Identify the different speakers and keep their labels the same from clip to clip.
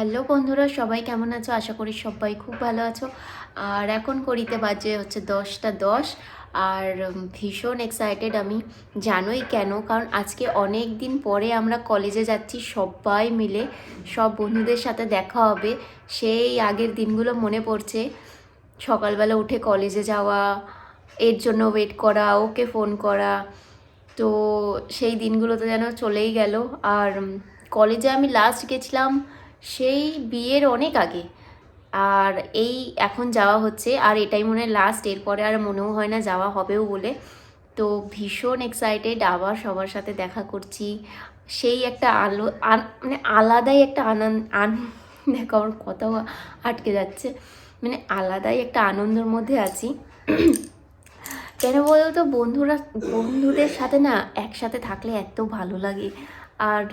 Speaker 1: Hello বন্ধুরা, সবাই কেমন আছো? আশা করি সবাই খুব ভালো আছো। আর এখন ঘড়িতে বাজে হচ্ছে 10টা 10। আর ভীষণ এক্সাইটেড আমি, জানোই কেন? কারণ আজকে অনেক দিন পরে আমরা কলেজে যাচ্ছি সবাই মিলে, সব বন্ধুদের সাথে দেখা হবে। সেই আগের দিনগুলো মনে পড়ছে, সকালবেলা উঠে কলেজে যাওয়া, এর জন্য ওয়েট করা, ওকে ফোন করা। তো সেই দিনগুলো তো যেন চলেই গেল। আর কলেজে আমি লাস্ট গেছিলাম সেই বিয়ের অনেক আগে। আর এই এখন যাওয়া হচ্ছে, আর এটাই মনে হয় লাস্ট, এরপরে আর মনেও হয় না যাওয়া হবেও বলে। তো ভীষণ এক্সাইটেড, আবার সবার সাথে দেখা করছি। সেই একটা মানে আলাদাই একটা দেখো আমার কথাও আটকে যাচ্ছে। মানে আলাদাই একটা আনন্দের মধ্যে আছি। কেন বলো তো, বন্ধুদের সাথে না একসাথে থাকলে এত ভালো লাগে। আর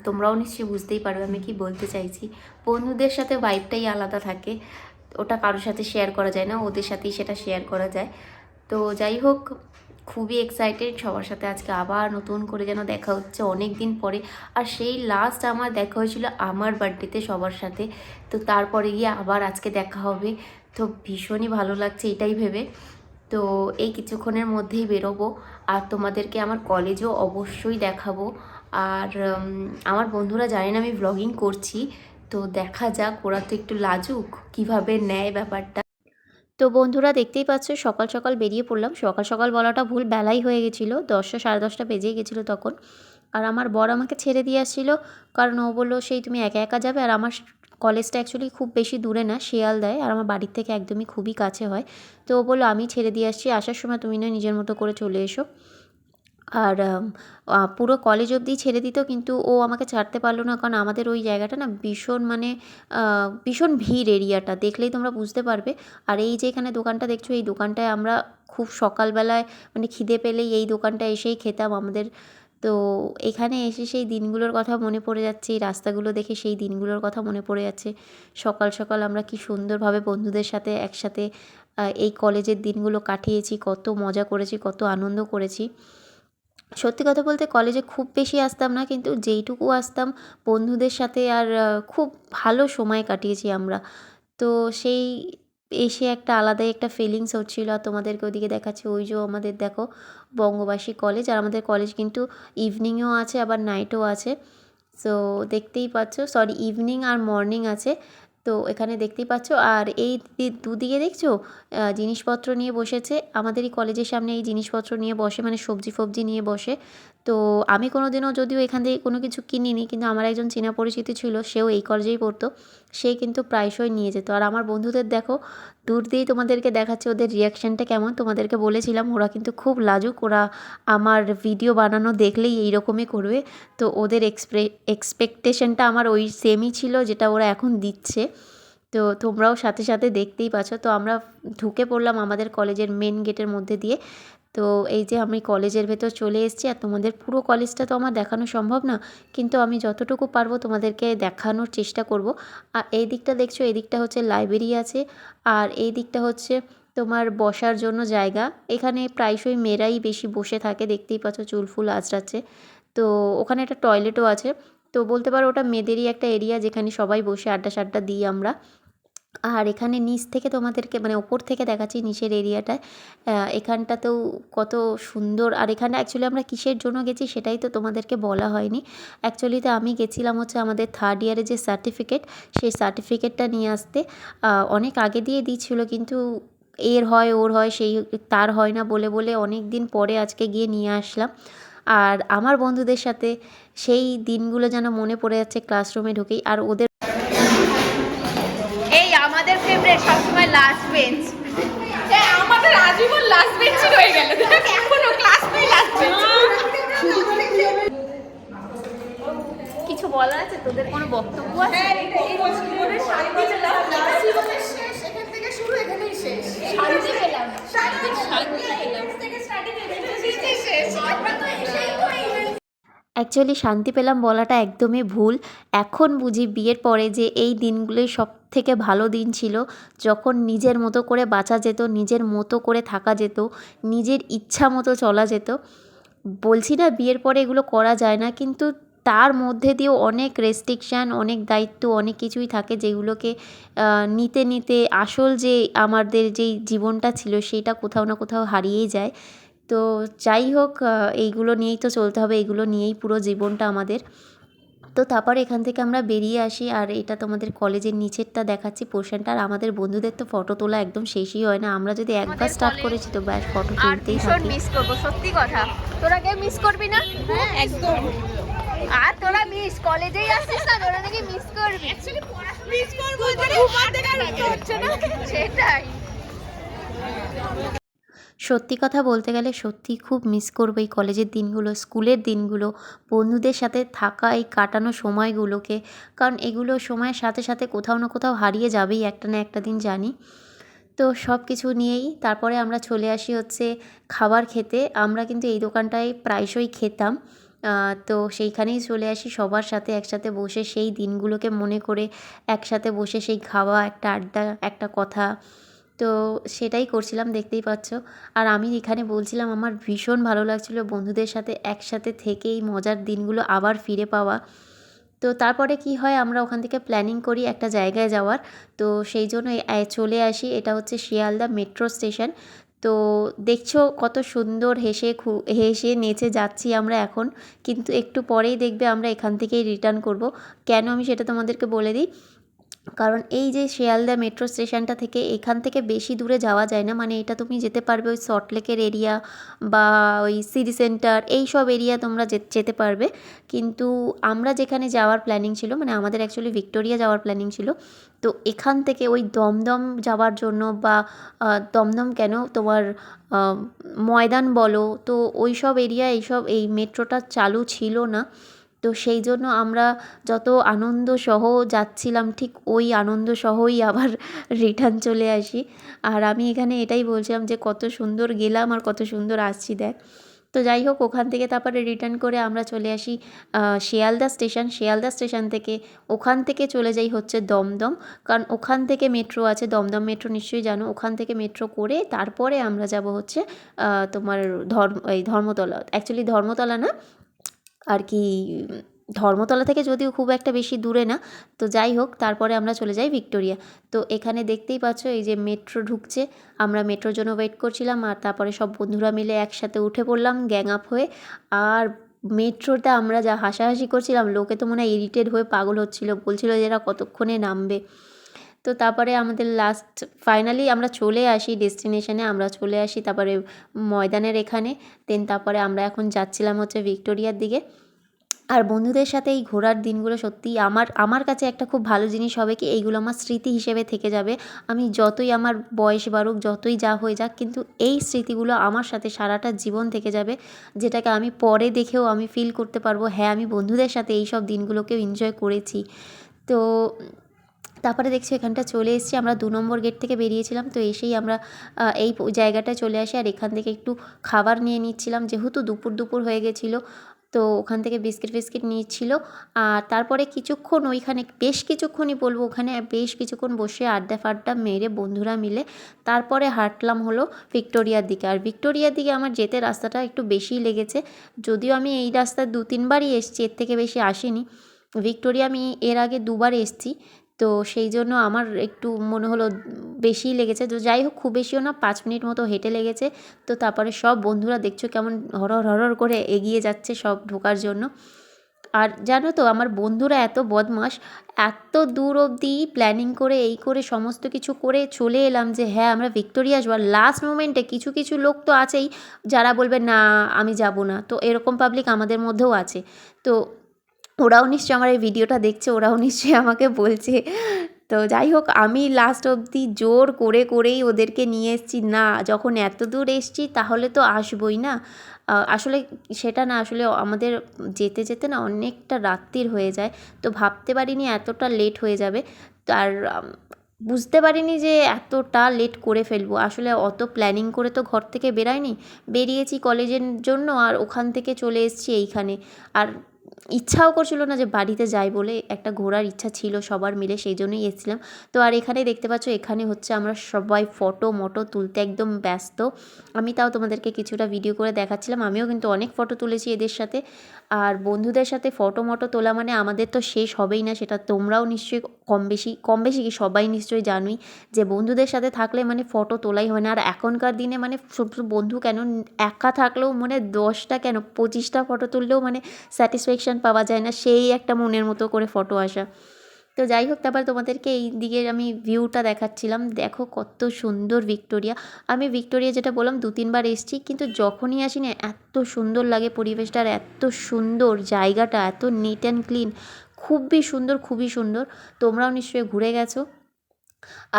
Speaker 1: তোমরাও নিশ্চয়ই বুঝতেই পারবে আমি কি বলতে চাইছি। বন্ধুদের সাথে ভাইবটাই আলাদা থাকে, ওটা কারোর সাথে শেয়ার করা যায় না, ওদের সাথেই সেটা শেয়ার করা যায়। তো যাই হোক, খুবই এক্সাইটেড, সবার সাথে আজকে আবার নতুন করে যেন দেখা হচ্ছে অনেক দিন পরে। আর সেই লাস্ট আমার দেখা হয়েছিল আমার বার্থডেতে সবার সাথে। তো তারপরে গিয়ে আবার আজকে দেখা হবে। তো ভীষণই ভালো লাগছে এটাই ভেবে। তো এই কিছুক্ষণের মধ্যেই বেরোবো, আর তোমাদেরকে আমার কলেজও অবশ্যই দেখাবো। আর আমার বন্ধুরা জানে না আমি ব্লগিং করছি, তো দেখা যাক, ওরা তো একটু লাজুক, কিভাবে নেয় ব্যাপারটা। তো বন্ধুরা দেখতেই পাচ্ছ, সকাল সকাল বেরিয়ে পড়লাম। সকাল সকাল বলাটা ভুল, বেলাই হয়ে গেছিলো, 10টা 10:30 বেজেই গেছিলো তখন। আর আমার বর আমাকে ছেড়ে দিয়ে আসছিলো, কারণ ও বললো সেই তুমি একা একা যাবে। আর আমার কলেজটা অ্যাকচুয়ালি খুব বেশি দূরে না, শিয়ালদায়, আর আমার বাড়ির থেকে একদমই খুবই কাছে হয়। তো ও বললো আমি ছেড়ে দিয়ে আসছি, আসার সময় তুমি নয় নিজের মতো করে চলে এসো। আর পুরো কলেজ অবধি ছেড়ে দিত, কিন্তু ও আমাকে ছাড়তে পারলো না, কারণ আমাদের ওই জায়গাটা না ভীষণ মানে ভীষণ ভিড়, এরিয়াটা দেখলেই তোমরা বুঝতে পারবে। আর এই যে এখানে দোকানটা দেখছো, এই দোকানটায় আমরা খুব সকালবেলায় মানে খিদে পেলেই এই দোকানটায় এসেই খেতাম আমাদের। তো এখানে এসে সেই দিনগুলোর কথা মনে পড়ে যাচ্ছে, এই রাস্তাগুলো দেখে সেই দিনগুলোর কথা মনে পড়ে যাচ্ছে। সকাল সকাল আমরা কি সুন্দরভাবে বন্ধুদের সাথে একসাথে এই কলেজের দিনগুলো কাটিয়েছি, কত মজা করেছি, কত আনন্দ করেছি। সত্যি কথা বলতে কলেজে খুব বেশি আসতাম না, কিন্তু যেইটুকু আসতাম বন্ধুদের সাথে, আর খুব ভালো সময় কাটিয়েছি আমরা। তো সেই এসে একটা আলাদাই একটা ফিলিংস হচ্ছিলো। আর তোমাদেরকে ওদিকে দেখাচ্ছি, ওই যে আমাদের দেখো বঙ্গবাসী কলেজ। আর আমাদের কলেজ কিন্তু ইভিনিংয়েও আছে, আবার নাইটও আছে। সো দেখতেই পাচ্ছ, সরি ইভিনিং আর মর্নিং আছে। তো এখানে দেখতেই পাচ্ছ, আর এই দুদিকে দেখছো জিনিসপত্র নিয়ে বসেছে। আমাদের এই কলেজের সামনে এই জিনিসপত্র নিয়ে বসে, মানে সবজি ফবজি নিয়ে বসে। তো আমি কোনো দিনও যদিও এখান থেকে কোনো কিছু কিনিনি, কিন্তু আমার একজন চেনা পরিচিতি ছিল, সেও এই কলেজেই পড়তো, সে কিন্তু প্রায়শই নিয়ে যেত। আর আমার বন্ধুদের দেখো, দূর দিয়েই তোমাদেরকে দেখাচ্ছে ওদের রিয়াকশানটা কেমন। তোমাদেরকে বলেছিলাম ওরা কিন্তু খুব লাজুক, ওরা আমার ভিডিও বানানো দেখলেই এই রকমই করবে। তো ওদের এক্সপেকটেশনটা আমার ওই সেমই ছিল, যেটা ওরা এখন দিচ্ছে। তো তোমরাও সাথে সাথে দেখতেই পাচ্ছ। তো আমরা ঢুকে পড়লাম আমাদের কলেজের মেন গেটের মধ্যে দিয়ে। তো এই যে আমি কলেজের ভেতর চলে এসেছি, আর তোমাদের পুরো কলেজটা তো আমার দেখানো সম্ভব না, কিন্তু আমি যতটুকু পারবো তোমাদেরকে দেখানোর চেষ্টা করব। আর এই দিকটা দেখছো, এই দিকটা হচ্ছে লাইব্রেরি আছে, আর এই দিকটা হচ্ছে তোমার বসার জন্য জায়গা। এখানে প্রায়শই মেয়েরাই বেশি বসে থাকে, দেখতেই পাচ্ছ চুল ফুল আঁচড়াচ্ছে। তো ওখানে একটা টয়লেটও আছে। তো বলতে পারো ওটা মেয়েদেরই একটা এরিয়া, যেখানে সবাই বসে আড্ডা সাড্ডা দিই আমরা। আর এখানে নিচ থেকে তোমাদেরকে মানে ওপর থেকে দেখাচ্ছি নিচের এরিয়াটায়। এখানটাতেও কত সুন্দর। আর এখানে অ্যাকচুয়ালি আমরা কিসের জন্য গেছি সেটাই তো তোমাদেরকে বলা হয়নি। অ্যাকচুয়ালিতে আমি গেছিলাম হচ্ছে আমাদের থার্ড ইয়ারের যে সার্টিফিকেট, সেই সার্টিফিকেটটা নিয়ে আসতে। অনেক আগে দিয়ে দিচ্ছিলো, কিন্তু এর হয় ওর হয়, সেই তার হয় না বলে বলে অনেক দিন পরে আজকে গিয়ে নিয়ে আসলাম। আর আমার বন্ধুদের সাথে সেই দিনগুলো যেন মনে পড়ে যাচ্ছে ক্লাসরুমে ঢুকেই। আর ওদের এই আমাদের ফেভারিট সবসময় লাস্ট বেঞ্চ, আমাদের আজীবন লাস্ট বেঞ্চই হয়ে গেল, এখনো ক্লাস নেই লাস্ট বেঞ্চ। কিছু বলা আছে তোদের, কোনো বক্তব্য আছে? শান্তি পেলাম, অ্যাকচুয়ালি শান্তি পেলাম বলাটা একদমই ভুল। এখন বুঝি বিয়ের পরে যে এই দিনগুলোই সবথেকে ভালো দিন ছিল, যখন নিজের মতো করে বাঁচা যেত, নিজের মতো করে থাকা যেত, নিজের ইচ্ছা মতো চলা যেত। বলছি না বিয়ের পরে এগুলো করা যায় না, কিন্তু তার মধ্যে দিয়েও অনেক রেস্ট্রিকশান, অনেক দায়িত্ব, অনেক কিছুই থাকে যেগুলোকে নিতে নিতে আসল যে আমাদের যেই জীবনটা ছিল সেটা কোথাও না কোথাও হারিয়েই যায়। তো যাই হোক, এইগুলো নিয়েই তো চলতে হবে, এইগুলো নিয়েই পুরো জীবনটা আমাদের। তো তারপরে এখান থেকে আমরা বেরিয়ে আসি, আর এটা তোমাদের কলেজের নিচেরটা দেখাচ্ছি পোর্শনটা। আর আমাদের বন্ধুদের তো ফটো তোলা একদম শেষই হয় না, আমরা যদি একবার স্টার্ট করেছি তো ব্যাস ফটো তুলতেই
Speaker 2: ভীষণ
Speaker 1: থাকি।
Speaker 2: মিস করবো, সত্যি কথা। তোরা কেউ মিস করবি না? একদম। আর তোরা মিস কলেজেই আসছিস না, তোরা নাকি মিস করবি। মিস করবো, সেটাই।
Speaker 1: সত্যি কথা বলতে গেলে সত্যি খুব মিস করবো এই কলেজের দিনগুলো, স্কুলের দিনগুলো, বন্ধুদের সাথে থাকা এই কাটানো সময়গুলোকে। কারণ এগুলো সময়ের সাথে সাথে কোথাও না কোথাও হারিয়ে যাবেই একটা না একটা দিন, জানি। তো সব কিছু নিয়েই তারপরে আমরা চলে আসি হচ্ছে খাবার খেতে। আমরা কিন্তু এই দোকানটায় প্রায়শই খেতাম। তো সেইখানেই চলে আসি সবার সাথে একসাথে বসে সেই দিনগুলোকে মনে করে, একসাথে বসে সেই খাওয়া, একটা আড্ডা, একটা কথা। তো সেটাই করছিলাম, দেখতেই পাচ্ছ। আর আমি এখানে বলছিলাম আমার ভীষণ ভালো লাগছিলো বন্ধুদের সাথে একসাথে থেকে এই মজার দিনগুলো আবার ফিরে পাওয়া। তো তারপরে কি হয়, আমরা ওখান থেকে প্ল্যানিং করি একটা জায়গায় যাওয়ার। তো সেই জন্য চলে আসি, এটা হচ্ছে শিয়ালদা মেট্রো স্টেশন। তো দেখছো কত সুন্দর হেসে নেচে যাচ্ছি আমরা এখন। কিন্তু একটু পরেই দেখবে আমরা এখান থেকেই রিটার্ন করব। কেন আমি সেটা তোমাদেরকে বলে দিই। কারণ এই যে শিয়ালদা মেট্রো স্টেশনটা থেকে এখান থেকে বেশি দূরে যাওয়া যায় না, মানে এটা তুমি যেতে পারবে ওই সল্টলেকের এরিয়া বা ওই সিটি সেন্টার, এই সব এরিয়া তোমরা যেতে পারবে। কিন্তু আমরা যেখানে যাওয়ার প্ল্যানিং ছিল, মানে আমাদের অ্যাকচুয়ালি ভিক্টোরিয়া যাওয়ার প্ল্যানিং ছিল। তো এখান থেকে ওই দমদম যাওয়ার জন্য বা দমদম কেন তোমার ময়দান বলো, তো ওই সব এরিয়া এই মেট্রোটা চালু ছিল না। তো সেই জন্য আমরা যত আনন্দসহ যাচ্ছিলাম ঠিক ওই আনন্দসহই আবার রিটার্ন চলে আসি। আর আমি এখানে এটাই বলছিলাম যে কত সুন্দর গেলাম আর কত সুন্দর আসছি দেখ। তো যাই হোক, ওখান থেকে তারপরে রিটার্ন করে আমরা চলে আসি শিয়ালদা স্টেশন থেকে। ওখান থেকে চলে যাই হচ্ছে দমদম, কারণ ওখান থেকে মেট্রো আছে, দমদম মেট্রো নিশ্চয়ই জানো। ওখান থেকে মেট্রো করে তারপরে আমরা যাব হচ্ছে তোমার ধর্মতলা, অ্যাকচুয়ালি ধর্মতলা না আর কি, ধর্মতলা থেকে যদিও খুব একটা বেশি দূরে না। তো যাই হোক, তারপরে আমরা চলে যাই ভিক্টোরিয়া। তো এখানে দেখতেই পাচ্ছ এই যে মেট্রো ঢুকছে, আমরা মেট্রোর জন্য ওয়েট করছিলাম। আর তারপরে সব বন্ধুরা মিলে একসাথে উঠে পড়লাম গ্যাং আপ হয়ে। আর মেট্রোতে আমরা যা হাসাহাসি করছিলাম, লোকে তো মনে হয় ইরিটেট হয়ে পাগল হচ্ছিলো, বলছিল যে এরা কতক্ষণে নামবে। তো তারপরে আমাদের ফাইনালি আমরা চলে আসি ডেস্টিনেশনে, আমরা চলে আসি তারপরে ময়দানের এখানে। দেন তারপরে আমরা এখন যাচ্ছিলাম হচ্ছে ভিক্টোরিয়ার দিকে। আর বন্ধুদের সাথে এই ঘোরার দিনগুলো সত্যিই আমার কাছে একটা খুব ভালো জিনিস হবে কি, এইগুলো আমার স্মৃতি হিসেবে থেকে যাবে। আমি যতই আমার বয়স বাড়ুক, যতই যা হয়ে যাক, কিন্তু এই স্মৃতিগুলো আমার সাথে সারাটা জীবন থেকে যাবে, যেটাকে আমি পরে দেখেও আমি ফিল করতে পারবো, হ্যাঁ আমি বন্ধুদের সাথে এই সব দিনগুলোকেও এনজয় করেছি। তো তারপরে দেখছি এখানটা চলে এসেছি, আমরা 2 নম্বর গেট থেকে বেরিয়েছিলাম। তো এসেই আমরা এই জায়গাটায় চলে আসি, আর এখান থেকে একটু খাবার নিয়ে নিচ্ছিলাম, যেহেতু দুপুর হয়ে গেছিলো। তো ওখান থেকে বিস্কিট নিচ্ছিল। আর তারপরে কিছুক্ষণ ওইখানে, বেশ কিছুক্ষণই বলবো, ওখানে বেশ কিছুক্ষণ বসে আড্ডা ফাড্ডা মেরে বন্ধুরা মিলে তারপরে হাঁটলাম হলো ভিক্টোরিয়ার দিকে। আর ভিক্টোরিয়ার দিকে আমার যেতে রাস্তাটা একটু বেশিই লেগেছে, যদিও আমি এই রাস্তায় 2-3 বারই এসেছি, এর থেকে বেশি আসিনি। ভিক্টোরিয়া আমি এর আগে 2বার এসেছি। তো সেই জন্য আমার একটু মনে হলো বেশিই লেগেছে। তো যাই হোক, খুব বেশিও না, 5 মিনিট মতো হেঁটে লেগেছে। তো তারপরে সব বন্ধুরা দেখছো কেমন হরহর করে এগিয়ে যাচ্ছে সব ঢোকার জন্য। আর জানো তো আমার বন্ধুরা এত বদমাশ, এত দূর অবধি প্ল্যানিং করে এই করে সমস্ত কিছু করে চলে এলাম যে হ্যাঁ আমরা ভিক্টোরিয়া আসবো, আর লাস্ট মোমেন্টে কিছু লোক তো আছেই যারা বলবে না আমি যাব না। তো এরকম পাবলিক আমাদের মধ্যেও আছে। তো ওরাও নিশ্চয়ই আমার এই ভিডিওটা দেখছে, ওরাও নিশ্চয়ই আমাকে বলছে। তো যাই হোক, আমি লাস্ট অবধি জোর করেই ওদেরকে নিয়ে এসেছি, না যখন এত দূর এসেছি তাহলে তো আসবই না। আসলে সেটা না, আসলে আমাদের যেতে যেতে না অনেকটা রাত্তির হয়ে যায়। তো ভাবতে পারিনি এতটা লেট হয়ে যাবে। আর বুঝতে পারিনি যে এতটা লেট করে ফেলবো। আসলে অত প্ল্যানিং করে তো ঘর থেকে বেরাইনি, বেরিয়েছি কলেজের জন্য আর ওখান থেকে চলে এসেছি এইখানে। আর ইচ্ছাও করছিল না যে বাড়িতে যাই বলে, একটা ঘোরার ইচ্ছা ছিল সবার মিলে, সেই জন্যই এসেছিলাম। তো আর এখানে দেখতে পাচ্ছ, এখানে হচ্ছে আমরা সবাই ফটো মটো তুলতে একদম ব্যস্ত। আমি তাও তোমাদেরকে কিছুটা ভিডিও করে দেখাচ্ছিলাম, আমিও কিন্তু অনেক ফটো তুলেছি এদের সাথে। আর বন্ধুদের সাথে ফটো মটো তোলা মানে আমাদের তো শেষ হবেই না, সেটা তোমরাও নিশ্চয়ই কম বেশি কি সবাই নিশ্চয়ই জানোই যে বন্ধুদের সাথে থাকলে মানে ফটো তোলাই হয় না। আর এখনকার দিনে মানে শুধু বন্ধু কেন, একা থাকলেও মানে 10টা কেন 25টা ফটো তুললেও মানে স্যাটিসফ্যাকশান পাওয়া যায় না, সেই একটা মনের মতো করে ফটো আসা। তো যাই হোক, তারপর তোমাদেরকে এই দিকের আমি ভিউটা দেখাচ্ছিলাম, দেখো কত সুন্দর ভিক্টোরিয়া। আমি ভিক্টোরিয়া যেটা বললাম 2-3 বার এসেছি, কিন্তু যখনই আসি না এত সুন্দর লাগে পরিবেশটা, আর এত সুন্দর জায়গাটা, এত নিট অ্যান্ড ক্লিন, খুবই সুন্দর খুবই সুন্দর। তোমরাও নিশ্চয়ই ঘুরে গেছো।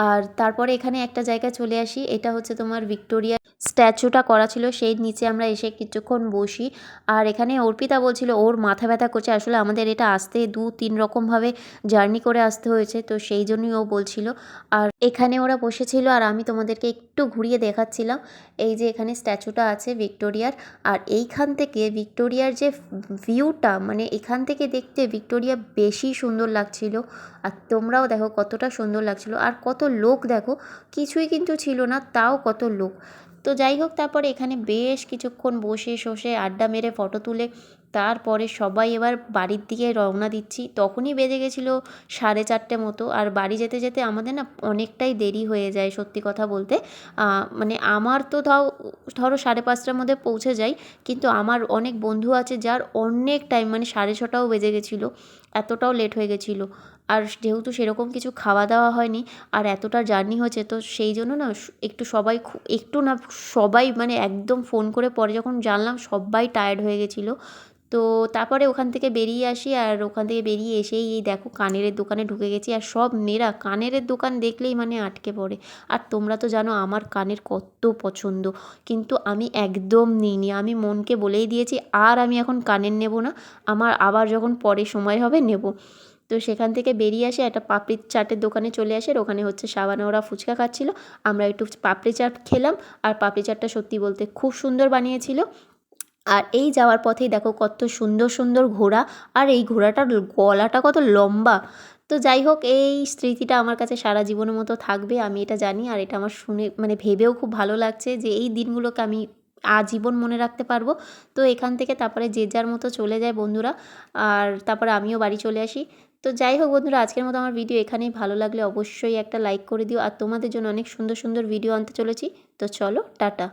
Speaker 1: আর তারপরে এখানে একটা জায়গায় চলে আসি, এটা হচ্ছে তোমার ভিক্টোরিয়া স্ট্যাচুটা করা ছিল, সেই নিচে আমরা এসে কিছুক্ষণ বসি। আর এখানে অর্পিতা বলছিল ওর মাথা ব্যথা করছে, আসলে আমাদের এটা আসতে 2-3 রকমভাবে জার্নি করে আসতে হয়েছে, তো সেই জন্যই ও বলছিল। আর এখানে ওরা বসেছিল আর আমি তোমাদেরকে একটু ঘুরিয়ে দেখাচ্ছিলাম। এই যে এখানে স্ট্যাচুটা আছে ভিক্টোরিয়ার, আর এইখান থেকে ভিক্টোরিয়ার যে ভিউটা, মানে এখান থেকে দেখতে ভিক্টোরিয়া বেশি সুন্দর লাগছিল। আর তোমরাও দেখো কতটা সুন্দর লাগছিল, আর কত লোক দেখো, কিছুই কিন্তু ছিল না, তাও কত লোক। তো যাই হোক, তারপরে এখানে বেশ কিছুক্ষণ বসে শসে আড্ডা মেরে ফটো তুলে তারপরে সবাই এবার বাড়ির দিকে রওনা দিচ্ছি। তখনই বেজে গেছিলো 4:30 মতো, আর বাড়ি যেতে যেতে আমাদের না অনেকটাই দেরি হয়ে যায় সত্যি কথা বলতে। মানে আমার তো ধরো 5:30টার মধ্যে পৌঁছে যাই, কিন্তু আমার অনেক বন্ধু আছে যার অনেক টাইম মানে 6:30টাও বেজে গেছিলো, এতটাও লেট হয়ে গেছিলো। আর যেহেতু সেরকম কিছু খাওয়া দাওয়া হয়নি, আর এতটা জার্নি হয়েছে, তো সেই জন্য না একটু সবাই একটু না সবাই মানে একদম ফোন করে পরে যখন জানলাম সবাই টায়ার্ড হয়ে গেছিলো। তো তারপরে ওখান থেকে বেরিয়ে আসি, আর ওখান থেকে বেরিয়ে এসেই এই দেখো কানের দোকানে ঢুকে গেছি, আর সব মেয়েরা কানের দোকান দেখলেই মানে আটকে পড়ে। আর তোমরা তো জানো আমার কানের কত পছন্দ, কিন্তু আমি একদম নিইনি, আমি মনকে বলেই দিয়েছি আর আমি এখন কানের নেব না, আমার আবার যখন পরে সময় হবে নেব। তো সেখান থেকে বেরিয়ে আসে একটা পাপড়ি চাটের দোকানে চলে আসে, আর ওখানে হচ্ছে সাবানা ওরা ফুচকা খাচ্ছিলো, আমরা একটু পাপড়ি চাট খেলাম। আর পাপড়ি চাটটা সত্যি বলতে খুব সুন্দর বানিয়েছিল। আর এই যাওয়ার পথেই দেখো কত সুন্দর সুন্দর ঘোড়া, আর এই ঘোড়াটার গলাটা কত লম্বা। তো যাই হোক, এই স্মৃতিটা আমার কাছে সারা জীবনের মতো থাকবে, আমি এটা জানি। আর এটা আমার শুনে মানে ভেবেও খুব ভালো লাগছে যে এই দিনগুলোকে আমি আজীবন মনে রাখতে পারবো। তো এখান থেকে তারপরে যে যার মতো চলে যায় বন্ধুরা, আর তারপরে আমিও বাড়ি চলে আসি। তো যাই হোক বন্ধুরা, আজকের মতো আমার ভিডিও এখানেই, ভালো লাগলে অবশ্যই একটা লাইক করে দিও, আর তোমাদের জন্য অনেক সুন্দর সুন্দর ভিডিও আনতে চলেছি। তো চলো, টাটা।